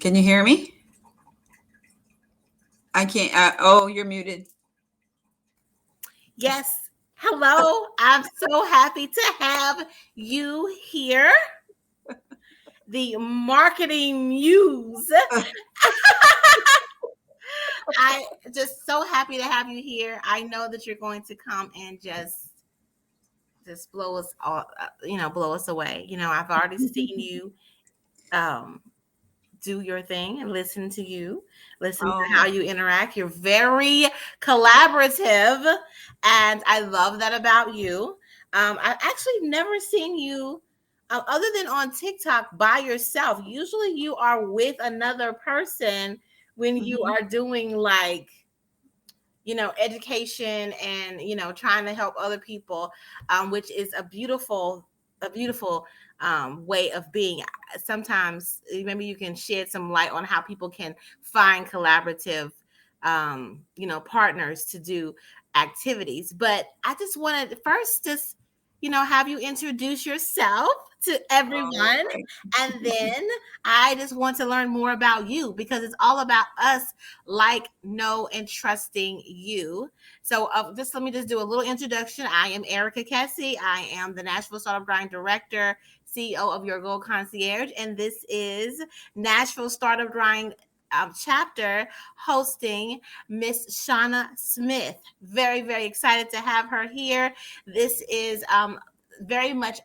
Can you hear me? I can't. Oh, you're muted. Yes. Hello. I'm so happy to have you here. The Marketing Muse. I just so happy to have you here. I know that you're going to come and just blow us all, blow us away. I've already seen you do your thing and listen to how you interact. You're very collaborative, and I love that about you. I've actually never seen you other than on TikTok by yourself. Usually you are with another person when you are doing education and trying to help other people, which is a beautiful way of being. Sometimes maybe you can shed some light on how people can find collaborative partners to do activities. But I just wanted to first just have you introduce yourself to everyone, and then I just want to learn more about you, because it's all about us know and trusting you. So just let me just do a little introduction. I am Erica Kessie. I am the Nashville Startup Grind Director, CEO of Your Goal Concierge, and this is Nashville Startup Grind chapter hosting Miss Shauna Smith. Very, very excited to have her here. This is very much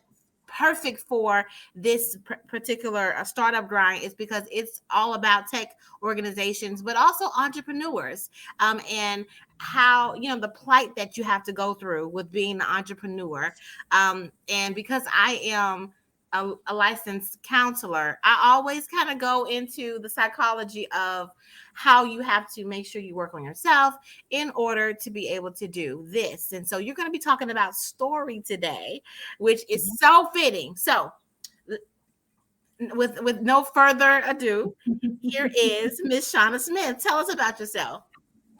perfect for this particular startup grind, is because it's all about tech organizations, but also entrepreneurs, and how, the plight that you have to go through with being an entrepreneur. And because I am a licensed counselor, I always kind of go into the psychology of how you have to make sure you work on yourself in order to be able to do this. And so you're going to be talking about story today, which is so fitting. So with no further ado, here is Miss Shauna Smith. Tell us about yourself.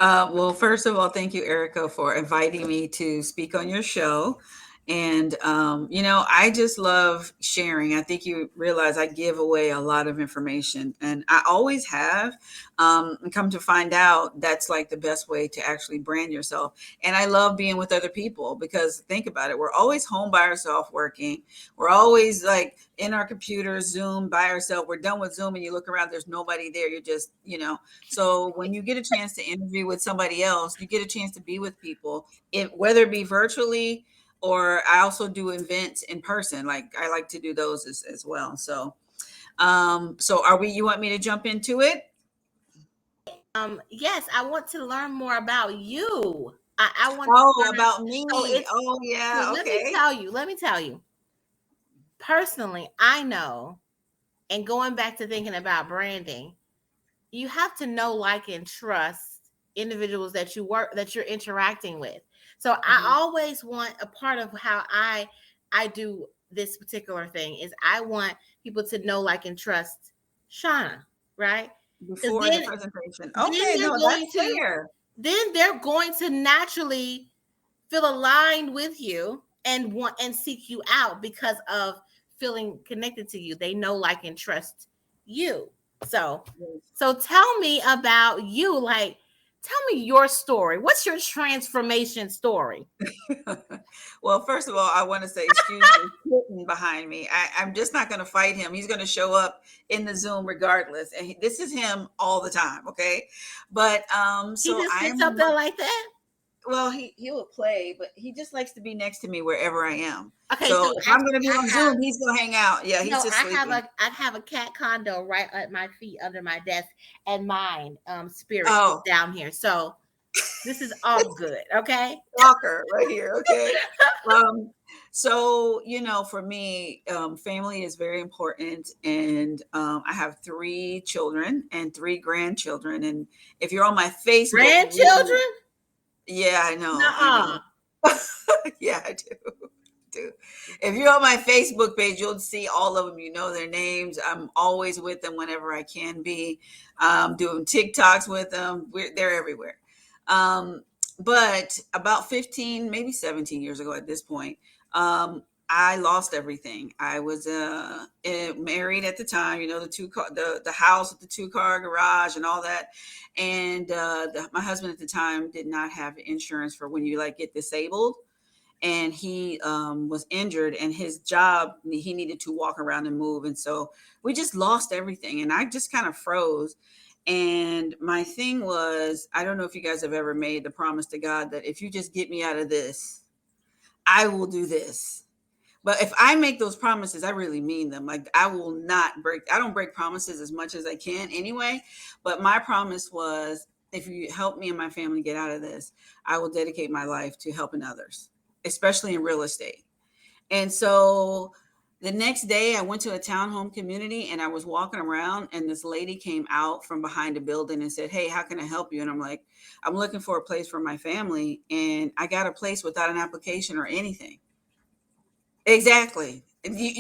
Well, first of all, thank you, Erica, for inviting me to speak on your show. And, I just love sharing. I think you realize I give away a lot of information, and I always have. And come to find out, that's like the best way to actually brand yourself. And I love being with other people, because think about it. We're always home by ourselves working. We're always like in our computers, Zoom by ourselves. We're done with Zoom and you look around, there's nobody there. You're just, so when you get a chance to interview with somebody else, you get a chance to be with people, whether it be virtually, or I also do events in person. Like I like to do those as well. So, you want me to jump into it? Yes, I want to learn more about you. I want about me. Yeah. So Okay. Let me tell you. Personally, I know, and going back to thinking about branding, you have to know, like, and trust individuals that you're interacting with. So I always want, a part of how I do this particular thing is I want people to know, like, and trust Shauna, right? Before the presentation. Okay, that's clear. Then they're going to naturally feel aligned with you and want and seek you out because of feeling connected to you. They know, like, and trust you. So tell me about you. Like, tell me your story. What's your transformation story? Well, first of all, I want to say, excuse me, sitting behind me. I'm just not going to fight him. He's going to show up in the Zoom regardless. And this is him all the time. Okay. But so I'm something like that. Well, he will play, but he just likes to be next to me wherever I am. Okay, so if I'm going to be on Zoom, he's going to hang out. Yeah, he's just sleeping. I have a cat condo right at my feet under my desk, and mine spirit is down here. So This is all good. Okay. Shocker right here. Okay. Um, so, for me, family is very important. And I have 3 children and 3 grandchildren. And if you're on my Facebook, Grandchildren? yeah, I know. I Nuh-uh. know. Yeah, I do. If you're on my Facebook page, you'll see all of them. You know their names. I'm always with them whenever I can be. Doing TikToks with them. They're everywhere. Um, but about 15, maybe 17 years ago at this point, I lost everything. I was married at the time. The the house with the 2 car garage and all that. And my husband at the time did not have insurance for when you like get disabled, and he was injured, and his job, he needed to walk around and move, and so we just lost everything, and I just kind of froze. And my thing was, I don't know if you guys have ever made the promise to God that if you just get me out of this, I will do this. But if I make those promises, I really mean them. Like, I don't break promises as much as I can anyway. But my promise was, if you help me and my family get out of this, I will dedicate my life to helping others, especially in real estate. And so the next day I went to a townhome community, and I was walking around, and this lady came out from behind a building and said, "Hey, how can I help you?" And I'm like, "I'm looking for a place for my family, and I got a place without an application or anything." Exactly.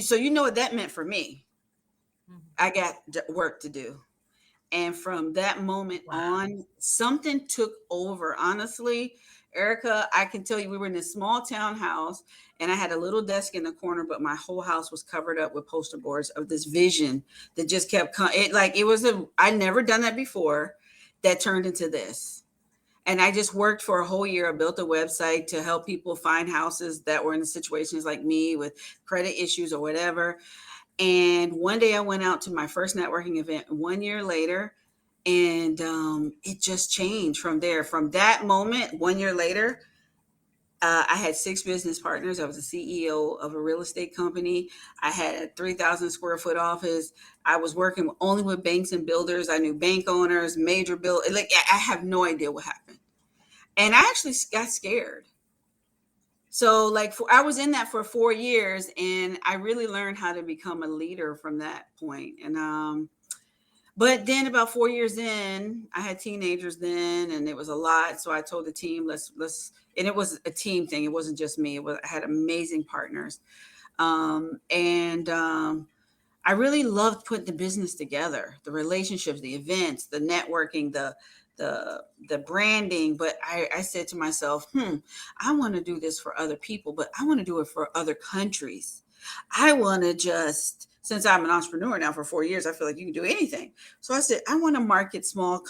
So you know what that meant for me. Mhm. I got work to do. And from that moment Wow. on, something took over. Honestly, Erica, I can tell you, we were in this small townhouse, and I had a little desk in the corner, but my whole house was covered up with poster boards of this vision that just kept coming. It was I never done that before, that turned into this. And I just worked for a whole year. I built a website to help people find houses that were in situations like me with credit issues or whatever. And one day I went out to my first networking event 1 year later, and it just changed from there. From that moment, 1 year later, I had 6 business partners. I was the CEO of a real estate company. I had a 3,000 square foot office. I was working only with banks and builders. I knew bank owners, major bill. Like, I have no idea what happened, and I actually got scared. So, like, I was in that for 4 years, and I really learned how to become a leader from that point. And but then about 4 years in, I had teenagers then, and it was a lot. So I told the team, let's, and it was a team thing. It wasn't just me. I had amazing partners, and I really loved putting the business together, the relationships, the events, the networking, the branding. But I said to myself, I want to do this for other people, but I want to do it for other countries. I want to just, since I'm an entrepreneur now for 4 years, I feel like you can do anything. So I said, I want to market small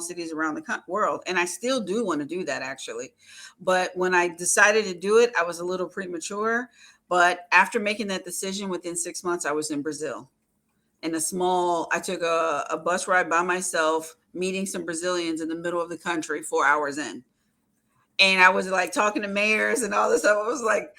cities around the world, and I still do want to do that actually. But when I decided to do it, I was a little premature. But after making that decision, within 6 months, I was in Brazil. I took a bus ride by myself, meeting some Brazilians in the middle of the country 4 hours in. And I was like talking to mayors and all this stuff. I was like,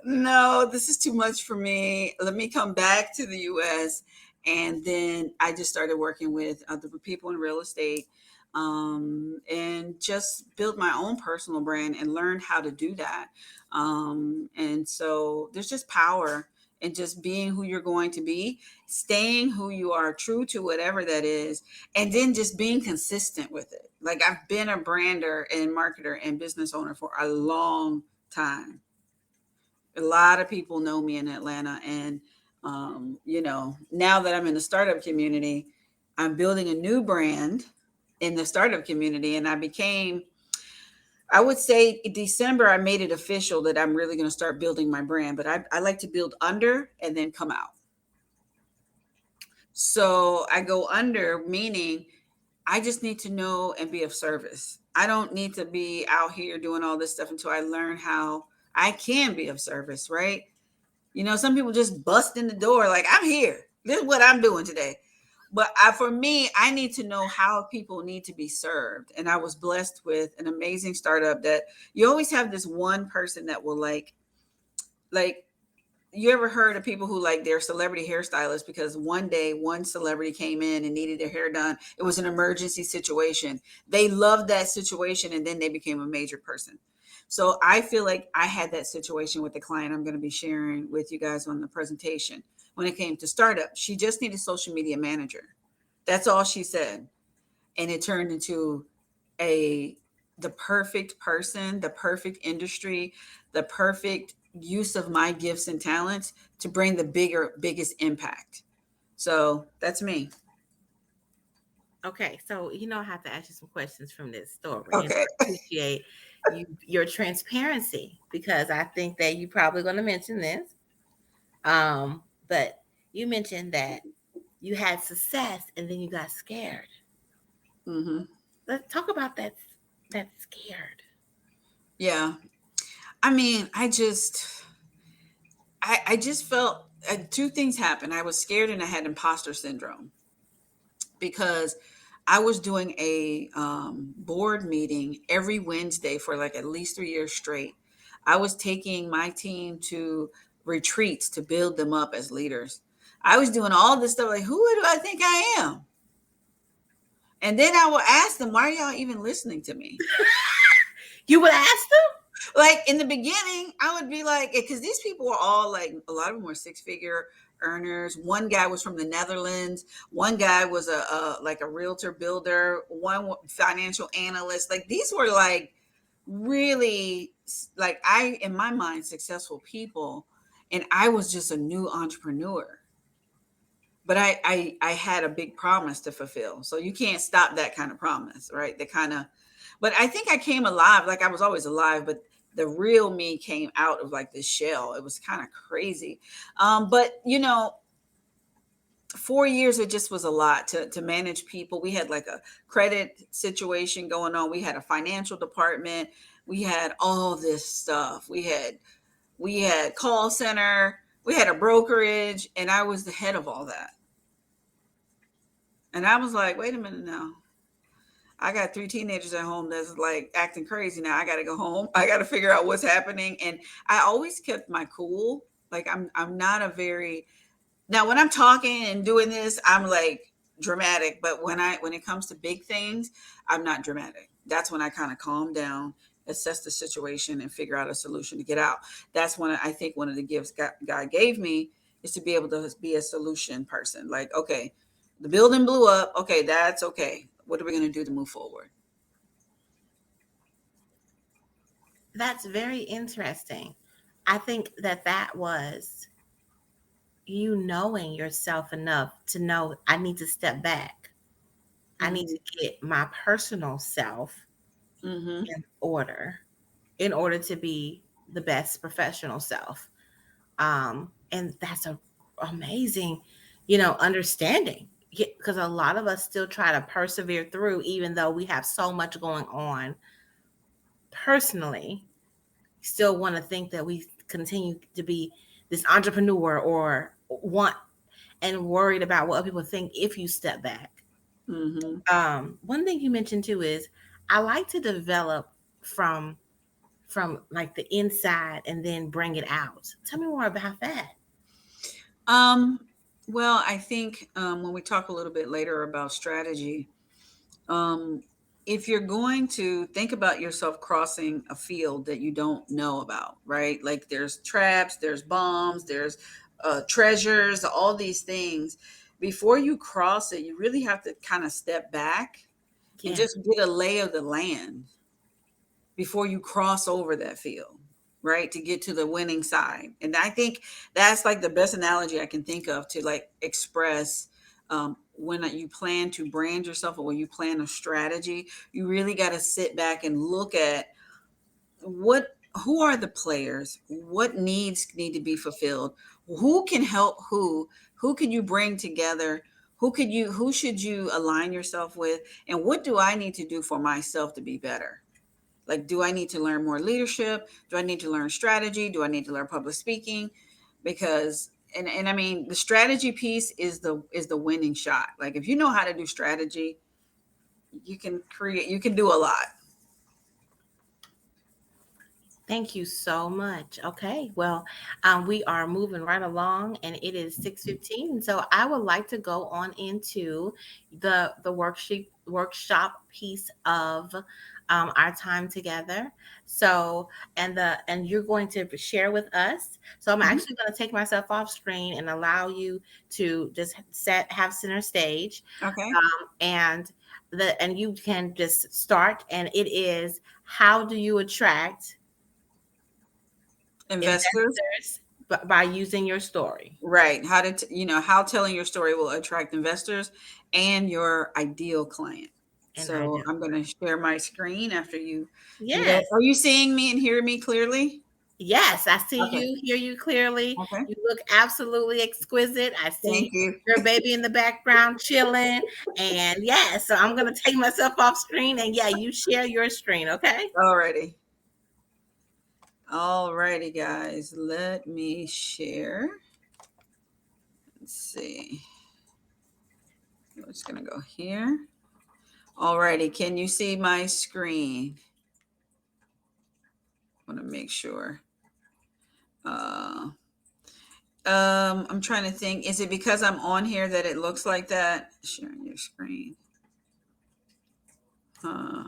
no, this is too much for me. Let me come back to the US. And then I just started working with other people in real estate, and just built my own personal brand and learned how to do that. And so there's just power in just being who you're going to be, staying who you are, true to whatever that is, and then just being consistent with it. Like, I've been a brander and marketer and business owner for a long time. A lot of people know me in Atlanta, and now that I'm in the startup community, I'm building a new brand in the startup community, and I would say in December, I made it official that I'm really going to start building my brand, but I like to build under and then come out. So I go under, meaning I just need to know and be of service. I don't need to be out here doing all this stuff until I learn how I can be of service, right? Some people just bust in the door like, I'm here. This is what I'm doing today. But for me, I need to know how people need to be served. And I was blessed with an amazing startup that you always have this one person that will like you ever heard of people who like they're celebrity hairstylists because one day one celebrity came in and needed their hair done. It was an emergency situation. They loved that situation and then they became a major person. So I feel like I had that situation with the client I'm going to be sharing with you guys on the presentation. When it came to startup, she just needed a social media manager. That's all she said. And it turned into a the perfect person, the perfect industry, the perfect use of my gifts and talents to bring the biggest impact. So that's me. Okay, so I have to ask you some questions from this story, and Okay. I appreciate your transparency because I think that you're probably going to mention this. But you mentioned that you had success and then you got scared. Hmm. Let's talk about that. That scared. Yeah. I mean, I just felt two things happened. I was scared and I had imposter syndrome because I was doing a board meeting every Wednesday for like at least 3 years straight. I was taking my team to retreats to build them up as leaders. I was doing all this stuff like, who do I think I am? And then I will ask them, why are y'all even listening to me? You would ask them? Like in the beginning, I would be like, because these people were all like, a lot of them were six-figure earners. One guy was from the Netherlands. One guy was a like a realtor builder. One financial analyst. Like these were like really like I in my mind successful people, and I was just a new entrepreneur. But I had a big promise to fulfill. So you can't stop that kind of promise, right? The kind of, but I think I came alive. Like I was always alive, but the real me came out of like this shell. It was kind of crazy. But 4 years, it just was a lot to manage people. We had like a credit situation going on. We had a financial department. We had all this stuff. We had call center. We had a brokerage, and I was the head of all that. And I was like, wait a minute now. I got three teenagers at home that's like acting crazy now. I got to go home. I got to figure out what's happening. And I always kept my cool. Like I'm not a very now when I'm talking and doing this, I'm like dramatic. But when it comes to big things, I'm not dramatic. That's when I kind of calm down, assess the situation, and figure out a solution to get out. That's when I think one of the gifts God gave me is to be able to be a solution person. Like, okay, the building blew up. Okay, that's okay. What are we going to do to move forward? That's very interesting. I think that that was you knowing yourself enough to know I need to step back. I need Mm-hmm. to get my personal self Mm-hmm. in order to be the best professional self. And that's a amazing, understanding. Because a lot of us still try to persevere through, even though we have so much going on personally. Still want to think that we continue to be this entrepreneur or want and worried about what people think if you step back. Mm-hmm. One thing you mentioned too is I like to develop from like the inside and then bring it out. Tell me more about that. Um, well, I think when we talk a little bit later about strategy, um, if you're going to think about yourself crossing a field that you don't know about, right? Like there's traps, there's bombs, there's treasures, all these things. Before you cross it, you really have to kind of step back and Yeah. just get a lay of the land before you cross over that field, right? To get to the winning side. And I think that's like the best analogy I can think of to like express when you plan to brand yourself or when you plan a strategy, you really got to sit back and look at who are the players, what needs need to be fulfilled, who can help who can you bring together, who should you align yourself with, and what do I need to do for myself to be better. Like, do I need to learn more leadership? Do I need to learn strategy? Do I need to learn public speaking? Because and I mean the strategy piece is the winning shot. Like if you know how to do strategy, you can do a lot. Thank you so much. Okay, well, we are moving right along, and it is 6:15. So I would like to go on into the workshop piece of our time together. So, and you're going to share with us. So I'm Mhm. actually going to take myself off screen and allow you to just have center stage, Okay. and and you can just start. And it is, how do you attract Investors. investors by using your story? Right. How to, how telling your story will attract investors and your ideal client. And I So do. I'm going to share my screen after you do that. Yes. Are you seeing me and hearing me clearly? Yes, I see Okay. you, hear you clearly. Okay. You look absolutely exquisite. I Thank see you. your baby in the background chilling. And yeah, so I'm going to take myself off screen, and yeah, you share your screen, okay? Alrighty. Alrighty, guys. Let me share. Let's see. I'm just going to go here. Alrighty. Can you see my screen? I want to make sure. Uh, I'm trying to think. Is it because I'm on here that it looks like that? Sharing your screen. Huh.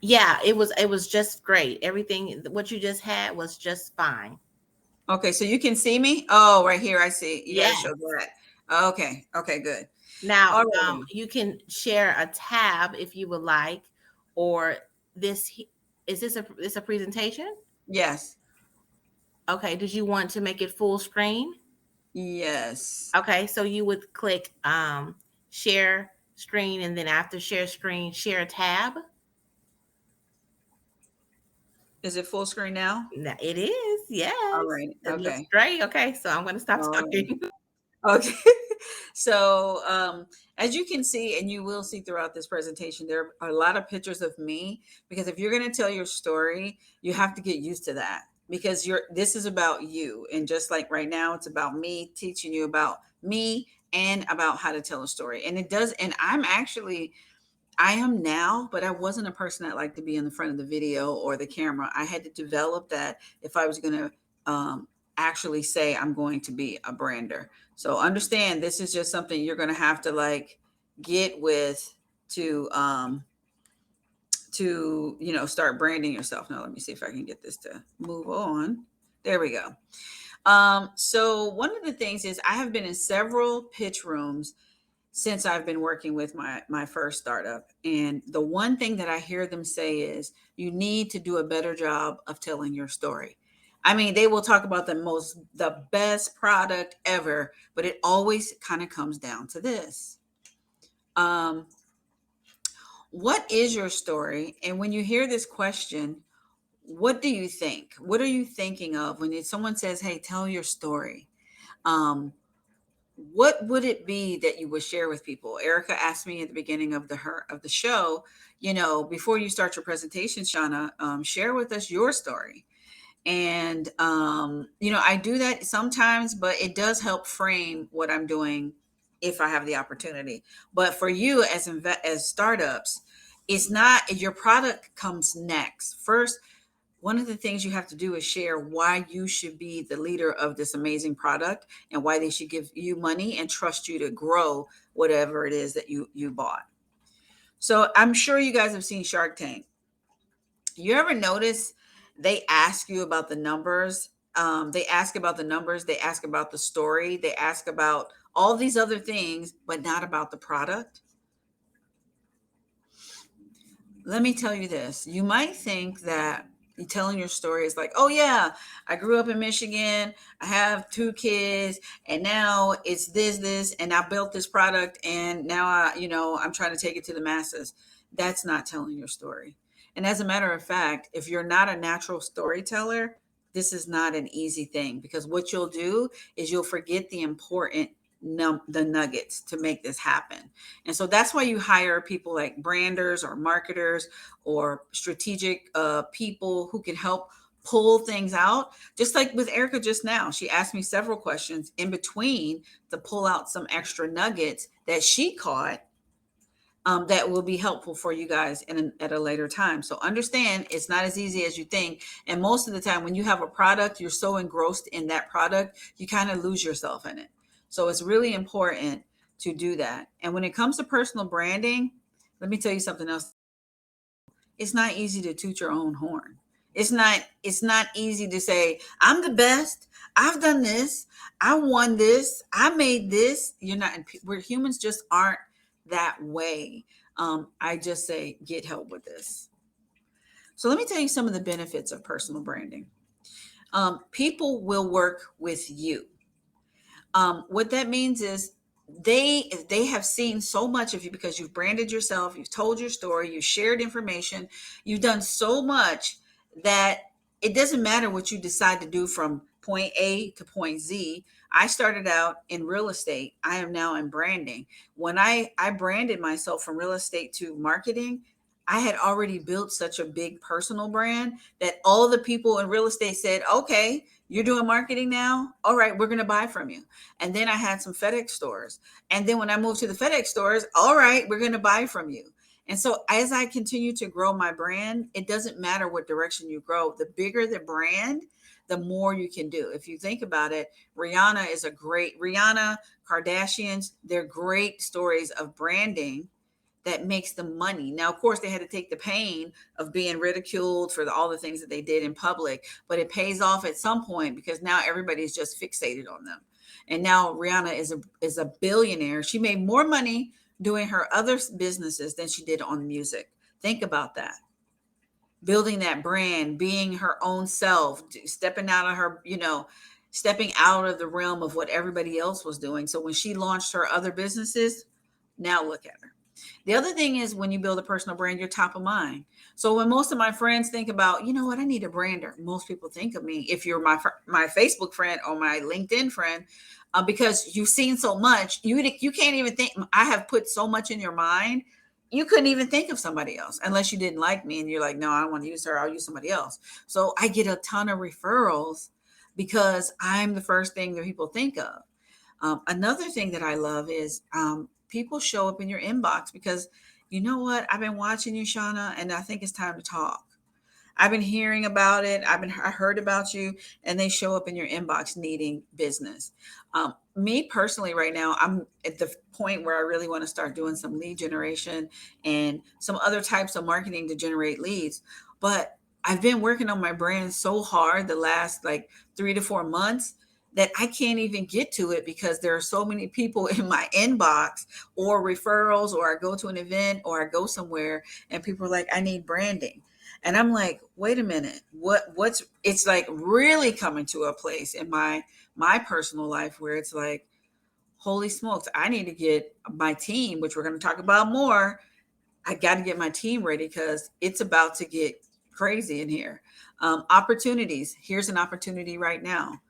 Yeah, it was just great. Everything what you just had was just fine. Okay, so you can see me? Oh, right here. I see. You got to Yes. show that. Okay. Okay, good. Now, Alrighty. you can share a tab if you would like, or is this a presentation? Yes. Okay. Did you want to make it full screen? Yes. Okay, so you would click share screen, and then after share screen, share a tab. Is it full screen now? Now, it is, All yes. right. It looks Okay. great. Okay, so I'm going to stop All right. talking. Okay. So, as you can see, and you will see throughout this presentation, there are a lot of pictures of me because if you're going to tell your story, you have to get used to that because this is about you. And just like right now, it's about me teaching you about me and about how to tell a story. And it does. And I am now, but I wasn't a person that liked to be in the front of the video or the camera. I had to develop that if I was going to actually say I'm going to be a brander. So understand this is just something you're going to have to like get with to start branding yourself. Now let me see if I can get this to move on. There we go. So one of the things is I have been in several pitch rooms since I've been working with my first startup. And the one thing that I hear them say is you need to do a better job of telling your story. I mean, they will talk about the best product ever, but it always kind of comes down to this. Um, what is your story? And when you hear this question, what do you think? What are you thinking of when someone says, "Hey, tell your story"? Um, what would it be that you would share with people? Erica asked me at the beginning of the show, before you start your presentation, Shauna, share with us your story. And I do that sometimes, but it does help frame what I'm doing if I have the opportunity. But for you as startups, it's not your product comes next. First, one of the things you have to do is share why you should be the leader of this amazing product and why they should give you money and trust you to grow whatever it is that you bought. So I'm sure you guys have seen Shark Tank. You ever notice they ask you about the numbers? They ask about the numbers, they ask about the story, they ask about all these other things, but not about the product. Let me tell you this. You might think that telling your story is like, oh, yeah, I grew up in Michigan. I have 2 kids, and now it's this, and I built this product, and now I'm trying to take it to the masses. That's not telling your story. And as a matter of fact, if you're not a natural storyteller, this is not an easy thing because what you'll do is you'll forget the important the nuggets to make this happen. And so that's why you hire people like branders or marketers or strategic people who can help pull things out. Just like with Erica just now, she asked me several questions in between to pull out some extra nuggets that she caught that will be helpful for you guys at a later time. So understand it's not as easy as you think. And most of the time, when you have a product, you're so engrossed in that product, you kind of lose yourself in it. So it's really important to do that. And when it comes to personal branding, let me tell you something else. It's not easy to toot your own horn. It's not easy to say, I'm the best. I've done this. I won this. I made this. You're not, we're humans just aren't that way. I just say, get help with this. So let me tell you some of the benefits of personal branding. People will work with you. What that means is they have seen so much of you because you've branded yourself, you've told your story, you've shared information, you've done so much that it doesn't matter what you decide to do from point A to point Z. I started out in real estate. I am now in branding. When I branded myself from real estate to marketing, I had already built such a big personal brand that all the people in real estate said, okay, you're doing marketing now. All right, we're going to buy from you. And then I had some FedEx stores. And then when I moved to the FedEx stores, all right, we're going to buy from you. And so as I continue to grow my brand, it doesn't matter what direction you grow. The bigger the brand, the more you can do. If you think about it, Rihanna, Kardashians, they're great stories of branding that makes them money. Now, of course, they had to take the pain of being ridiculed for all the things that they did in public, but it pays off at some point because now everybody's just fixated on them. And now Rihanna is a billionaire. She made more money doing her other businesses than she did on music. Think about that. Building that brand, being her own self, stepping out of her, stepping out of the realm of what everybody else was doing. So when she launched her other businesses, now look at her. The other thing is when you build a personal brand, you're top of mind. So when most of my friends think about, you know what, I need a brander, most people think of me. If you're my Facebook friend or my LinkedIn friend, because you've seen so much, you can't even think. I have put so much in your mind, you couldn't even think of somebody else unless you didn't like me and you're like, no, I don't want to use her. I'll use somebody else. So I get a ton of referrals because I'm the first thing that people think of. Another thing that I love is people show up in your inbox because you know what? I've been watching you, Shauna, and I think it's time to talk. I've been hearing about it. I heard about you, and they show up in your inbox needing business. Me personally, right now, I'm at the point where I really want to start doing some lead generation and some other types of marketing to generate leads. But I've been working on my brand so hard the last like 3 to 4 months that I can't even get to it because there are so many people in my inbox or referrals, or I go to an event or I go somewhere and people are like, I need branding. And I'm like, wait a minute, what's it's like really coming to a place in my personal life where it's like, holy smokes, I need to get my team, which we're going to talk about more. I got to get my team ready because it's about to get crazy in here. Opportunities. Here's an opportunity right now.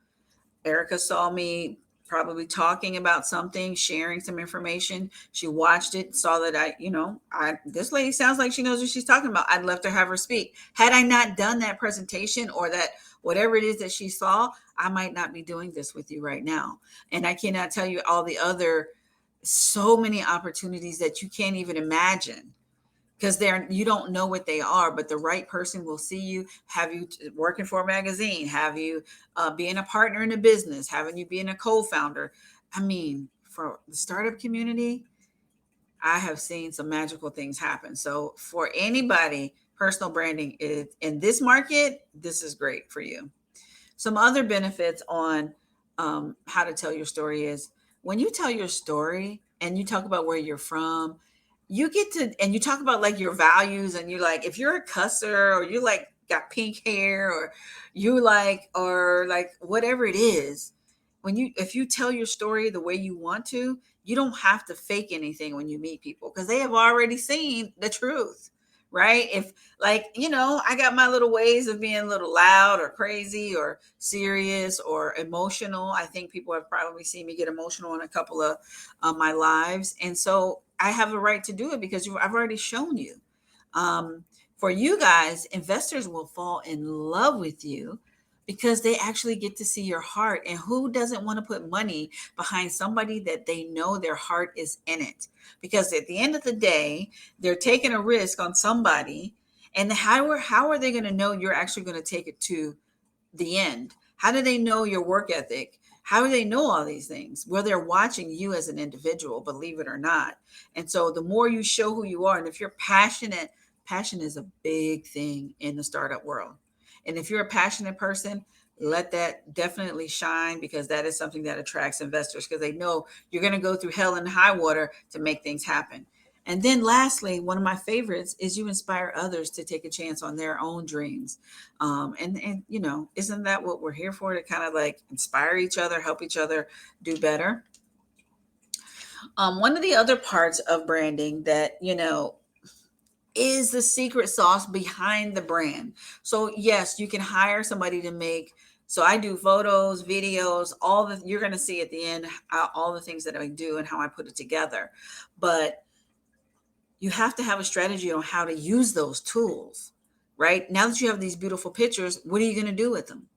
Erica saw me probably talking about something, sharing some information. She watched it, saw that I this lady sounds like she knows what she's talking about. I'd love to have her speak. Had I not done that presentation or that whatever it is that she saw, I might not be doing this with you right now. And I cannot tell you all the other so many opportunities that you can't even imagine because you don't know what they are, but the right person will see you, have you working for a magazine, have you being a partner in a business, having you being a co-founder. I mean, for the startup community, I have seen some magical things happen. So for anybody, personal branding is in this market, this is great for you. Some other benefits on how to tell your story is when you tell your story and you talk about where you're from, you get to, and you talk about like your values, and you're like, if you're a cusser or you like got pink hair or you like, or like whatever it is, if you tell your story the way you want to, you don't have to fake anything when you meet people because they have already seen the truth, right? If like, I got my little ways of being a little loud or crazy or serious or emotional. I think people have probably seen me get emotional in a couple of my lives. And so I have a right to do it because I've already shown you. For you guys, investors will fall in love with you because they actually get to see your heart. And who doesn't want to put money behind somebody that they know their heart is in it? Because at the end of the day, they're taking a risk on somebody. And how are they going to know you're actually going to take it to the end? How do they know your work ethic? How do they know all these things? Well, they're watching you as an individual, believe it or not. And so the more you show who you are, and if you're passionate, passion is a big thing in the startup world. And if you're a passionate person, let that definitely shine, because that is something that attracts investors, because they know you're going to go through hell and high water to make things happen. And then lastly, one of my favorites is you inspire others to take a chance on their own dreams. And you know, isn't that what we're here for? To kind of like inspire each other, help each other do better. One of the other parts of branding that, you know, is the secret sauce behind the brand. So yes, you can hire somebody to make. So I do photos, videos, all the, you're going to see at the end all the things that I do and how I put it together. But you have to have a strategy on how to use those tools, right? Now that you have these beautiful pictures, what are you going to do with them?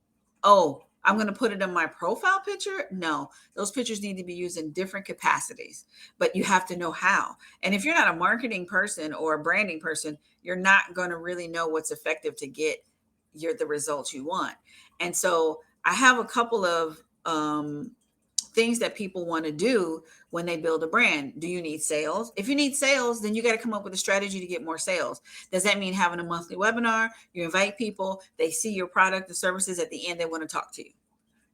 Oh, I'm going to put it in my profile picture? No, those pictures need to be used in different capacities, but you have to know how. And if you're not a marketing person or a branding person, you're not going to really know what's effective to get the results you want. And so I have a couple of things that people want to do when they build a brand. Do you need sales? If you need sales, then you got to come up with a strategy to get more sales. Does that mean having a monthly webinar? You invite people, they see your product and services, at the end they want to talk to you.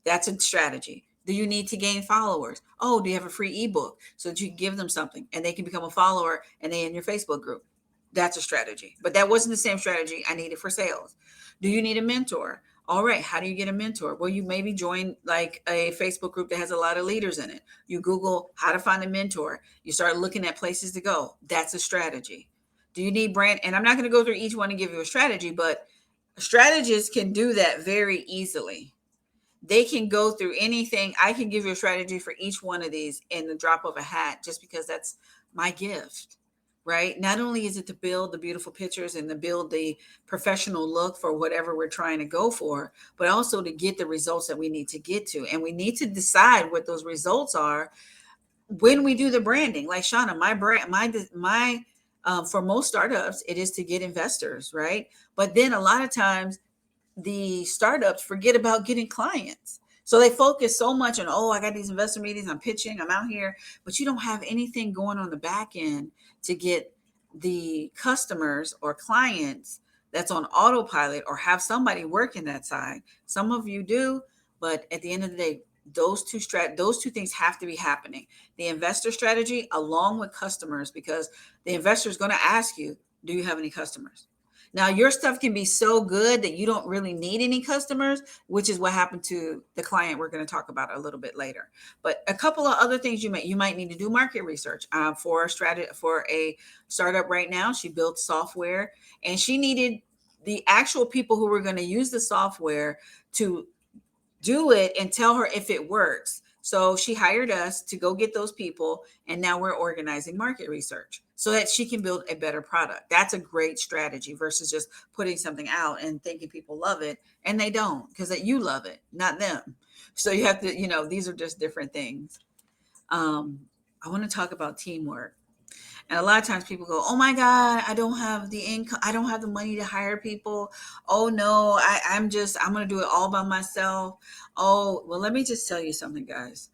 That's a strategy. Do you need to gain followers? Oh, do you have a free ebook so that you can give them something and they can become a follower and they in your Facebook group? That's a strategy. But that wasn't the same strategy I needed for sales. Do you need a mentor? All right, how do you get a mentor? Well, you maybe join like a Facebook group that has a lot of leaders in it. You Google how to find a mentor. You start looking at places to go. That's a strategy. Do you need brand? And I'm not going to go through each one and give you a strategy, but strategists can do that very easily. They can go through anything. I can give you a strategy for each one of these in the drop of a hat, just because that's my gift, right? Not only is it to build the beautiful pictures and to build the professional look for whatever we're trying to go for, but also to get the results that we need to get to. And we need to decide what those results are when we do the branding. Like Shauna, my brand, for most startups, it is to get investors, right? But then a lot of times the startups forget about getting clients. So they focus so much on, oh, I got these investor meetings, I'm pitching, I'm out here, but you don't have anything going on the back end to get the customers or clients that's on autopilot or have somebody working that side. Some of you do, but at the end of the day, those two things have to be happening. The investor strategy along with customers, because the investor is going to ask you, do you have any customers? Now, your stuff can be so good that you don't really need any customers, which is what happened to the client we're going to talk about a little bit later. But a couple of other things you might need to do market research for a strategy for a startup right now. She built software, and she needed the actual people who were going to use the software to do it and tell her if it works. So she hired us to go get those people, and now we're organizing market research so that she can build a better product. That's a great strategy versus just putting something out and thinking people love it, and they don't, because that you love it, not them. So you have to, these are just different things. Um, I want to talk about teamwork. And a lot of times people go, oh my God, I don't have the income. I don't have the money to hire people. Oh no, I'm going to do it all by myself. Oh, well, let me just tell you something, guys.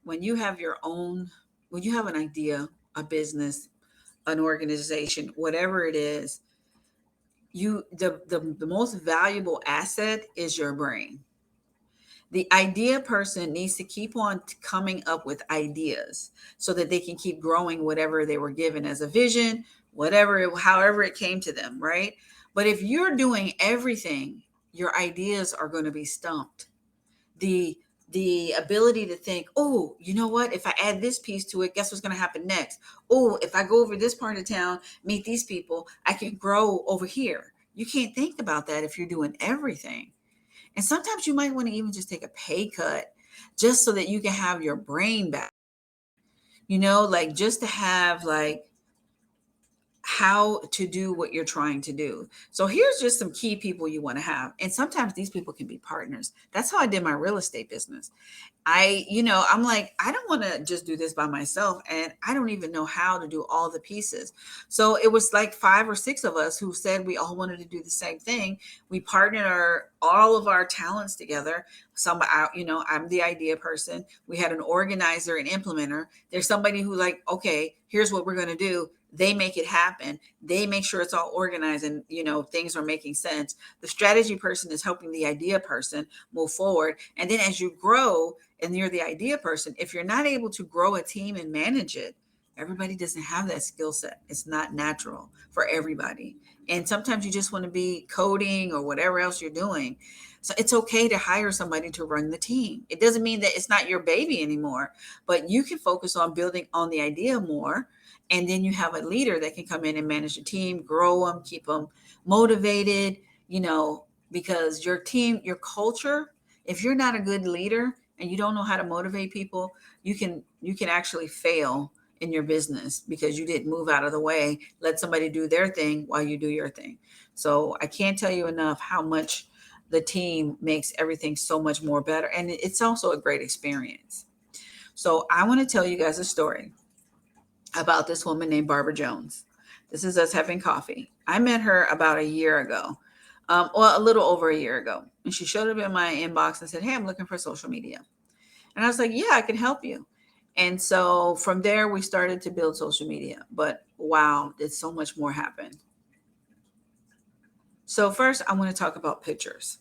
When you have when you have an idea, a business, an organization, whatever it is, the most valuable asset is your brain. The idea person needs to keep on coming up with ideas so that they can keep growing whatever they were given as a vision, however it came to them, right? But if you're doing everything, your ideas are going to be stumped. The ability to think, oh, you know what? If I add this piece to it, guess what's going to happen next? Oh, if I go over this part of town, meet these people, I can grow over here. You can't think about that if you're doing everything. And sometimes you might want to even just take a pay cut just so that you can have your brain back, like just to have like how to do what you're trying to do. So here's just some key people you want to have. And sometimes these people can be partners. That's how I did my real estate business. I'm like, I don't want to just do this by myself. And I don't even know how to do all the pieces. So it was like 5 or 6 of us who said we all wanted to do the same thing. We partnered all of our talents together. I'm the idea person. We had an organizer and implementer. There's somebody who like, okay, here's what we're going to do. They make it happen. They make sure it's all organized and, things are making sense. The strategy person is helping the idea person move forward. And then as you grow, and you're the idea person, if you're not able to grow a team and manage it, everybody doesn't have that skill set. It's not natural for everybody. And sometimes you just want to be coding or whatever else you're doing. So it's okay to hire somebody to run the team. It doesn't mean that it's not your baby anymore, but you can focus on building on the idea more. And then you have a leader that can come in and manage the team, grow them, keep them motivated, because your team, your culture, if you're not a good leader, and you don't know how to motivate people, you can actually fail in your business because you didn't move out of the way, let somebody do their thing while you do your thing. So I can't tell you enough how much the team makes everything so much more better, and it's also a great experience. So I want to tell you guys a story about this woman named Barbara Jones. This is us having coffee. I met her about a year ago, well, a little over a year ago, and she showed up in my inbox and said, "Hey, I'm looking for social media." And I was like, "Yeah, I can help you." And so from there, we started to build social media. But wow, did so much more happen. So first, I want to talk about pictures.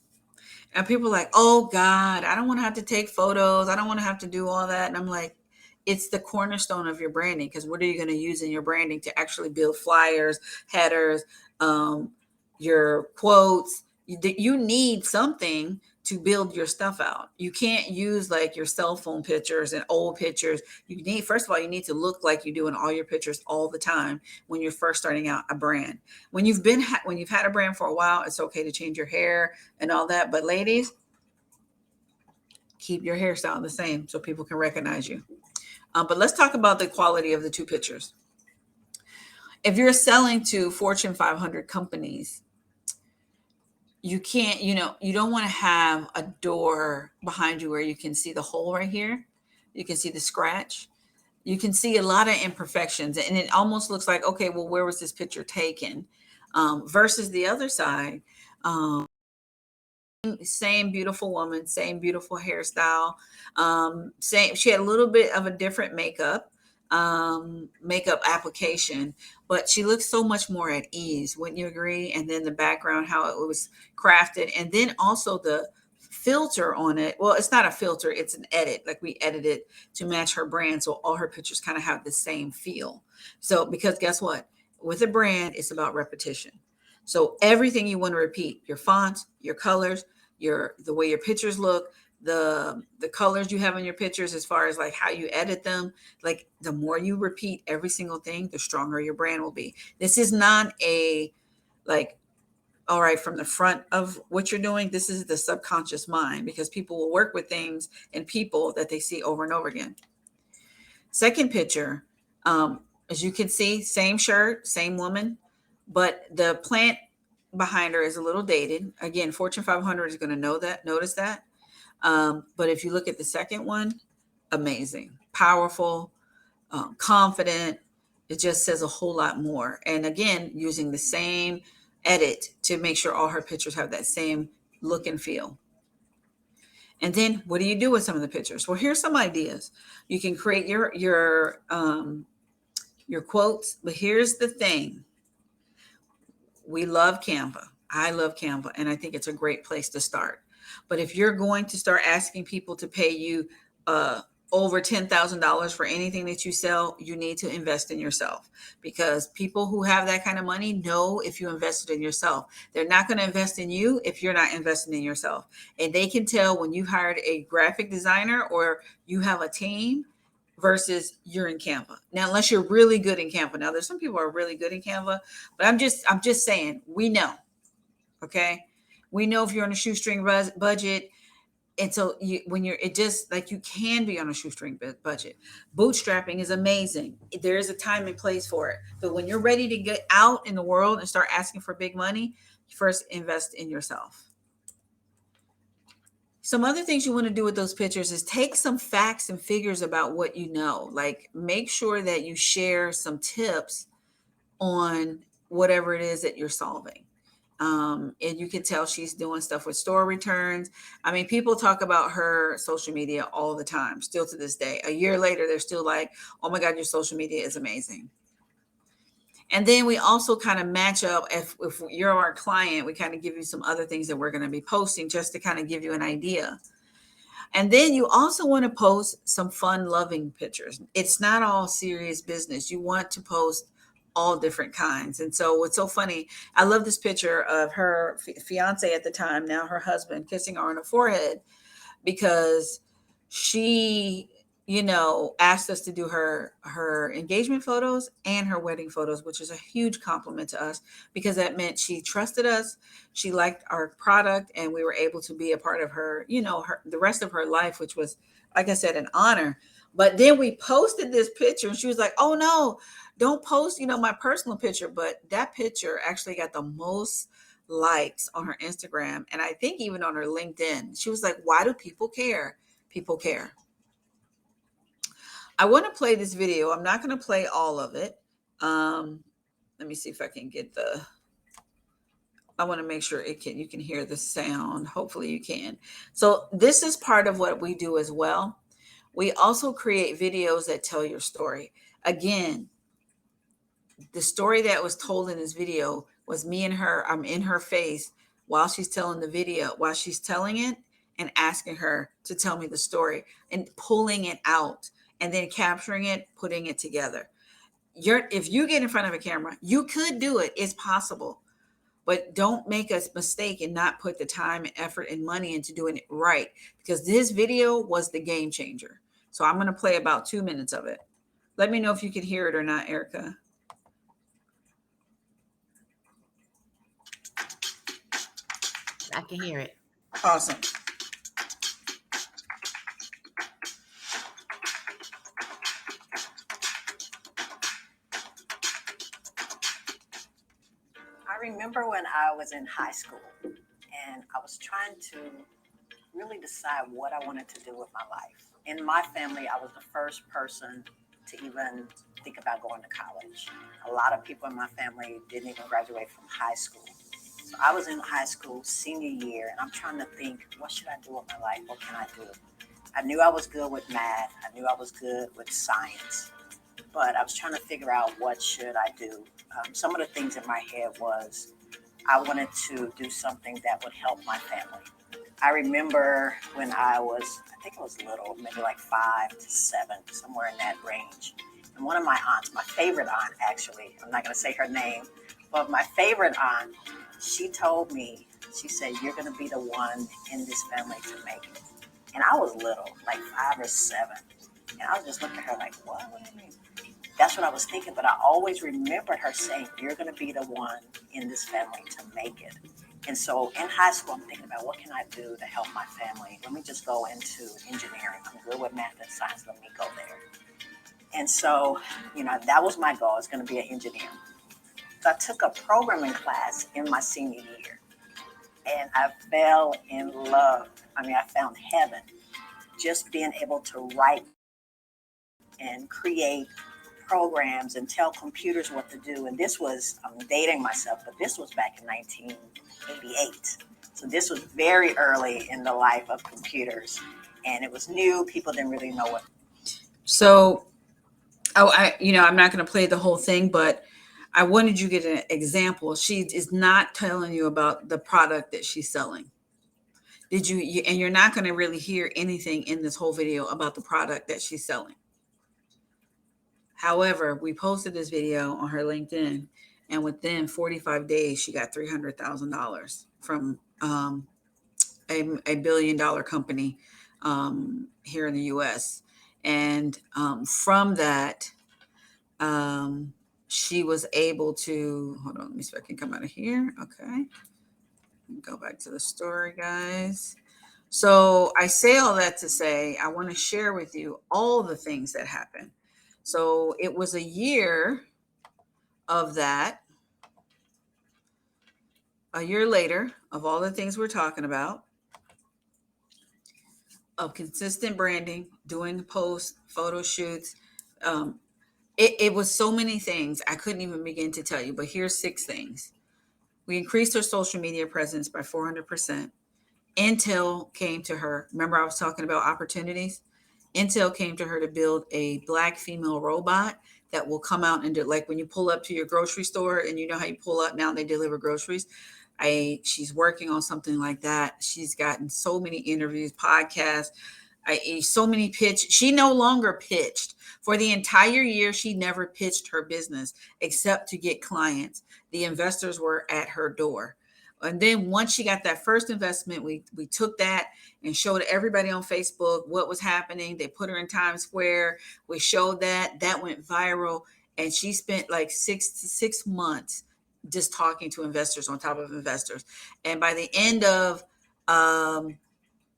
And people are like, "Oh God, I don't want to have to take photos. I don't want to have to do all that." And I'm like, it's the cornerstone of your branding, because what are you going to use in your branding to actually build flyers, headers, um, your quotes? You need something to build your stuff out. You can't use like your cell phone pictures and old pictures. You need, first of all, you need to look like you do in all your pictures all the time when you're first starting out a brand. When you've had a brand for a while, it's okay to change your hair and all that. But ladies, keep your hairstyle the same so people can recognize you. But let's talk about the quality of the two pictures. If you're selling to Fortune 500 companies, you can't, you don't want to have a door behind you where you can see the hole right here. You can see the scratch. You can see a lot of imperfections. And it almost looks like, okay, well, where was this picture taken? Versus the other side. Same beautiful woman, same beautiful hairstyle. Same, she had a little bit of a different makeup application, but she looks so much more at ease. Wouldn't you agree? And then the background, how it was crafted, and then also the filter on it. Well, it's not a filter, it's an edit. Like we edited to match her brand, so all her pictures kind of have the same feel. So because guess what? With a brand, it's about repetition. So everything you want to repeat, your fonts, your colors, the way your pictures look, the colors you have in your pictures, as far as like how you edit them, like the more you repeat every single thing, the stronger your brand will be. This is not a like, all right, from the front of what you're doing, this is the subconscious mind, because people will work with things and people that they see over and over again. Second picture, as you can see, same shirt, same woman, but the plant behind her is a little dated. Again, Fortune 500 is going to notice that. But if you look at the second one, amazing, powerful, confident. It just says a whole lot more. And again, using the same edit to make sure all her pictures have that same look and feel. And then what do you do with some of the pictures? Well, here's some ideas. You can create your quotes, but here's the thing. We love Canva. I love Canva, and I think it's a great place to start. But if you're going to start asking people to pay you over $10,000 for anything that you sell, you need to invest in yourself, because people who have that kind of money know if you invested in yourself. They're not going to invest in you if you're not investing in yourself. And they can tell when you hired a graphic designer or you have a team versus you're in Canva. Now, unless you're really good in Canva. Now, there's some people who are really good in Canva, but I'm just saying, we know, okay? We know if you're on a shoestring budget, And so when you're, it just like, you can be on a shoestring budget. Bootstrapping is amazing. There is a time and place for it. But when you're ready to get out in the world and start asking for big money, first invest in yourself. Some other things you want to do with those pictures is take some facts and figures about what you know. Like, make sure that you share some tips on whatever it is that you're solving. And you can tell she's doing stuff with store returns. I mean, people talk about her social media all the time, still to this day. A year later, they're still like, oh my God, your social media is amazing. And then we also kind of match up. If you're our client, we kind of give you some other things that we're going to be posting just to kind of give you an idea. And then you also want to post some fun, loving pictures. It's not all serious business. You want to post all different kinds. And so what's so funny, I love this picture of her fiance at the time, now her husband, kissing her on the forehead, because she, asked us to do her engagement photos and her wedding photos, which is a huge compliment to us, because that meant she trusted us, she liked our product, and we were able to be a part of her, the rest of her life, which was, like I said, an honor. But then we posted this picture and she was like, oh no, don't post, my personal picture. But that picture actually got the most likes on her Instagram, and I think even on her LinkedIn. She was like, why do people care? People care. I want to play this video. I'm not going to play all of it. Let me see if I can get I want to make sure you can hear the sound. Hopefully you can. So this is part of what we do as well. We also create videos that tell your story. Again, the story that was told in this video was me and her. I'm in her face while she's telling the video, while she's telling it, and asking her to tell me the story and pulling it out and then capturing it, putting it together. If you get in front of a camera, you could do it. It's possible. But don't make a mistake and not put the time and effort and money into doing it right, because this video was the game changer. So I'm going to play about 2 minutes of it. Let me know if you can hear it or not, Erica. I can hear it. Awesome. I remember when I was in high school and I was trying to really decide what I wanted to do with my life. In my family, I was the first person to even think about going to college. A lot of people in my family didn't even graduate from high school. So I was in high school senior year and I'm trying to think, what should I do with my life? What can I do? I knew I was good with math. I knew I was good with science, but I was trying to figure out what should I do. Some of the things in my head was I wanted to do something that would help my family. I remember when I think I was little, maybe like 5 to 7, somewhere in that range. And one of my aunts, my favorite aunt actually, I'm not going to say her name, but my favorite aunt, she told me, she said, you're going to be the one in this family to make it. And I was little, like 5 or 7. And I was just looking at her like, what? What do you mean? That's what I was thinking, but I always remembered her saying, you're going to be the one in this family to make it. And so in high school, I'm thinking about what can I do to help my family? Let me just go into engineering. I'm good with math and science. Let me go there. And so, that was my goal. I was going to be an engineer. So I took a programming class in my senior year, and I fell in love. I mean, I found heaven just being able to write and create programs and tell computers what to do. And this was, I'm dating myself, but this was back in 1988. So this was very early in the life of computers, and it was new. People didn't really know what. So, I'm not going to play the whole thing, but I wanted you to get an example. She is not telling you about the product that she's selling. And you're not going to really hear anything in this whole video about the product that she's selling. However, we posted this video on her LinkedIn, and within 45 days, she got $300,000 from a billion-dollar company here in the U.S. And from that, she was able to, hold on, let me see if I can come out of here. Okay. Go back to the story, guys. So I say all that to say I want to share with you all the things that happened. So it was a year of that, a year later of all the things we're talking about, of consistent branding, doing posts, photo shoots. Um, it was so many things I couldn't even begin to tell you, but here's 6 things. We increased our social media presence by 400%. Intel came to her. Remember, I was talking about opportunities? Intel came to her to build a black female robot that will come out and do, like when you pull up to your grocery store and you know how you pull up now and they deliver groceries. She's working on something like that. She's gotten so many interviews, podcasts, so many pitch. She no longer pitched for the entire year. She never pitched her business except to get clients. The investors were at her door. And then once she got that first investment, we took that and showed everybody on Facebook what was happening. They put her in Times Square. We showed that went viral. And she spent like 6 months just talking to investors on top of investors. And by the end of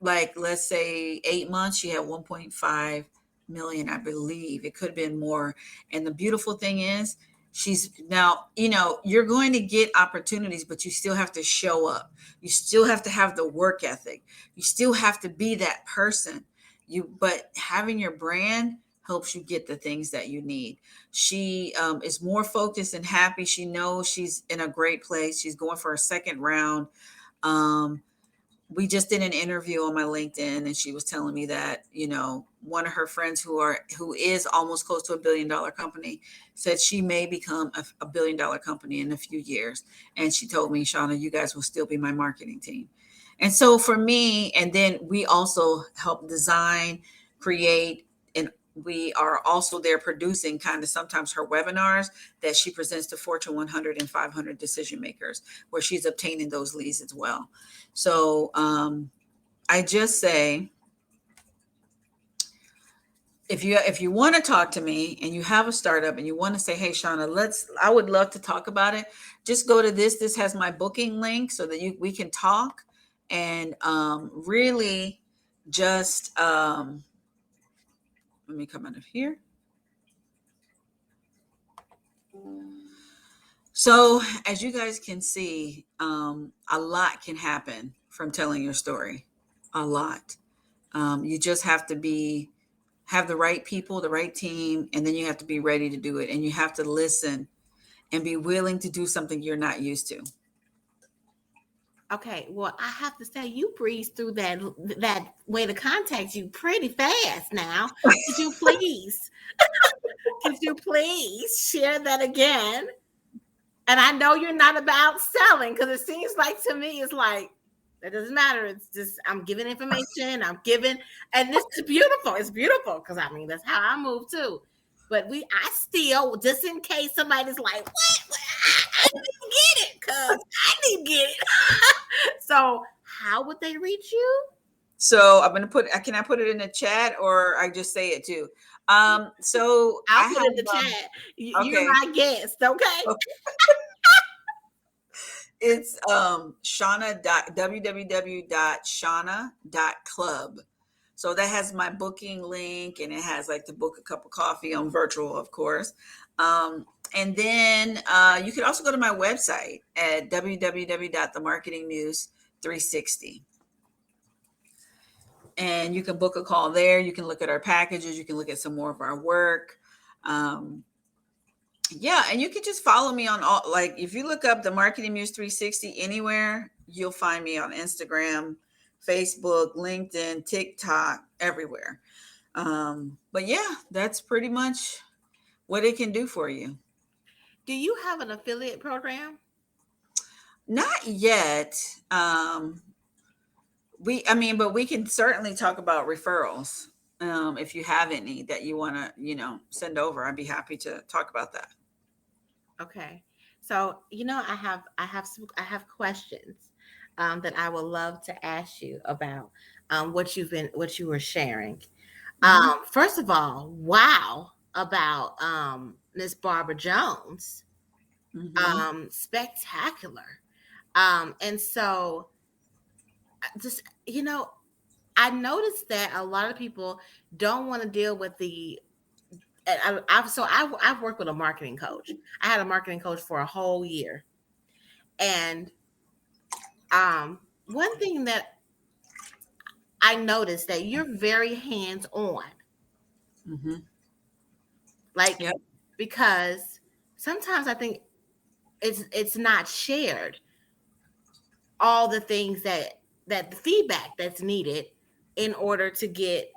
like let's say 8 months, she had 1.5 million, I believe. It could have been more. And the beautiful thing is she's now, you're going to get opportunities, but you still have to show up. You still have to have the work ethic. You still have to be that person. But having your brand helps you get the things that you need. She is more focused and happy. She knows she's in a great place. She's going for a second round. um, we just did an interview on my LinkedIn, and she was telling me that, one of her friends who is almost close to $1 billion company said she may become a $1 billion company in a few years. And she told me, Shauna, you guys will still be my marketing team. And so for me, and then we also help design, create, and we are also there producing kind of sometimes her webinars that she presents to Fortune 100 and 500 decision makers, where she's obtaining those leads as well. So I just say, if you want to talk to me and you have a startup and you want to say, hey, Shauna, I would love to talk about it. Just go to this. This has my booking link so that we can talk and really just let me come out of here. So as you guys can see, a lot can happen from telling your story. A lot. You just have to have the right people, the right team, and then you have to be ready to do it. And you have to listen and be willing to do something you're not used to. Okay, well, I have to say you breezed through that way to contact you pretty fast now. Could you please share that again? And I know you're not about selling, because it seems like to me it's like that doesn't matter. It's just I'm giving information. And this is beautiful. It's beautiful because I mean that's how I move too. But I still, just in case somebody's like, what? I need to get it because I need to get it. So how would they reach you? So I'm going to can I put it in the chat or I just say it too? So I'll put it in the chat. You're okay. my guest, okay? It's Shauna www.shauna.club. So that has my booking link, and it has like to book a cup of coffee on virtual, of course. And then you can also go to my website at www.themarketingmuse360. And you can book a call there. You can look at our packages. You can look at some more of our work. Yeah, and you can just follow me on all, like if you look up the Marketing Muse 360 anywhere, you'll find me on Instagram, Facebook, LinkedIn, TikTok, everywhere. But yeah, that's pretty much what it can do for you. Do you have an affiliate program? Not yet. But we can certainly talk about referrals. If you have any that you want to, send over, I'd be happy to talk about that. Okay. So, I have questions that I would love to ask you about what you were sharing. First of all, wow about Miss Barbara Jones. Spectacular. And so just, I noticed that a lot of people don't want to deal with the. I've worked with a marketing coach. I had a marketing coach for a whole year, and one thing that I noticed that you're very hands on, Mm-hmm. like Yep. because sometimes I think it's not shared all the things that the feedback that's needed in order to get